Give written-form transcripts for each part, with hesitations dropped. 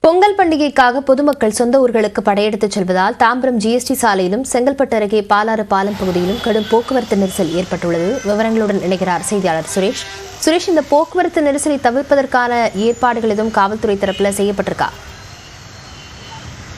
பொங்கல் பண்டிகைக்காக பொதுமக்கள் சொந்த ஊர்களுக்கு படையெடுத்துச் செல்வதால் தாம்பரம் ஜிஎஸ்டி சாலையிலும் செங்கல்பட்டு அருகே பாலாறு பாலம் பகுதியிலும் கடும் போக்குவரத்து நெரிசல் ஏற்பட்டுள்ளது. விவரங்களுடன் இணைகிறார் செய்தியாளர் சுரேஷ். சுரேஷ், இந்த போக்குவரத்து நெரிசலை தவிர்ப்பதற்கான ஏற்பாடுகள் எதுவும் காவல்துறை தரப்புல செய்யப்பட்டிருக்கா?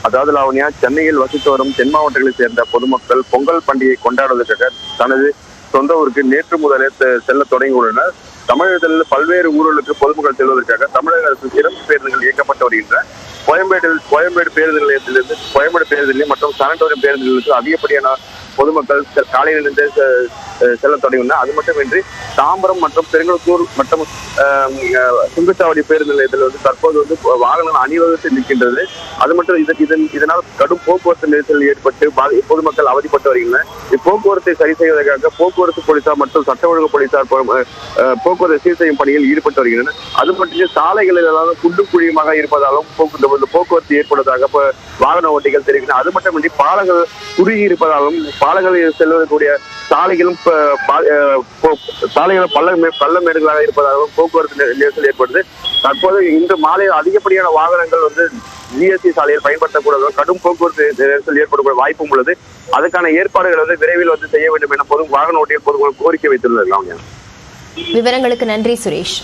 அதாவது லாவண்யா, சென்னையில் வசித்து வரும் தென் மாவட்டங்களைச் சேர்ந்த பொதுமக்கள் பொங்கல் பண்டிகை கொண்டாடுவதற்காக தனது சொந்த ஊருக்கு நேற்று முதலே செல்ல தொடங்கியுள்ளனர். தமிழகத்தில் பல்வேறு ஊர்களுக்கு பொதுமக்கள் செல்வதற்காக தமிழக அரசு சிறப்பு பேருந்துகள் இயக்கப்பட்டு வருகின்றன. கோயம்பேடு பேருந்து நிலையத்திலிருந்து கோயம்பேடு பேருந்து நிலையம் மற்றும் சானட்டோரியம் பேருந்து நிலையத்தில் அதிகப்படியான பொதுமக்கள் காலையிலிருந்து செல்ல தொடங்கியுள்ளனர். அது மட்டுமின்றி தாம்பரம் மற்றும் பெருங்குளத்தூர் மற்றும் சுங்கச்சாவடி பேருந்து நிலையத்தில் தற்போது வாகனம் அணிவகுத்து நிற்கின்றது. அது மட்டும் இதனால் கடும் போக்குவரத்து நெரிசல் ஏற்பட்டு பொதுமக்கள் அவதிப்பட்டு வருகின்றனர். இப்போக்குவரத்தை சரி செய்வதற்காக போக்குவரத்து போலீசார் மற்றும் சட்ட ஒழுங்கு போலீசார் போக்குவரத்து சீர் செய்யும் பணியில் ஈடுபட்டு வருகின்றனர். அது மட்டும் சாலைகளில் குண்டும் குழியுமாக இருப்பதாலும் போக்குவரத்து ஏற்படுவதாக வாகன ஓட்டிகள் தெரிவிக்கின்றனர். அது மட்டுமின்றி பாலங்கள் குறுகி இருப்பதாலும் பாலங்களில் செல்வதற்குரிய சாலைகளும் பள்ளமேடுகளாக இருப்பதாகவும் போக்குவரத்து நெரிசல் ஏற்படுது. தற்போது இன்று மாலை அதிகப்படியான வாகனங்கள் ஜிஎஸ்டி சாலையில் பயன்படுத்தக்கூடாத கடும் போக்குவரத்து நெரிசல் ஏற்படக்கூடிய வாய்ப்பும் உள்ளது. அதுக்கான ஏற்பாடுகள் விரைவில் செய்ய வேண்டும் என வாகன ஓட்டிகள் பொதுமக்கள் கோரிக்கை வைத்துள்ளனர். விவரங்களுக்கு நன்றி சுரேஷ்.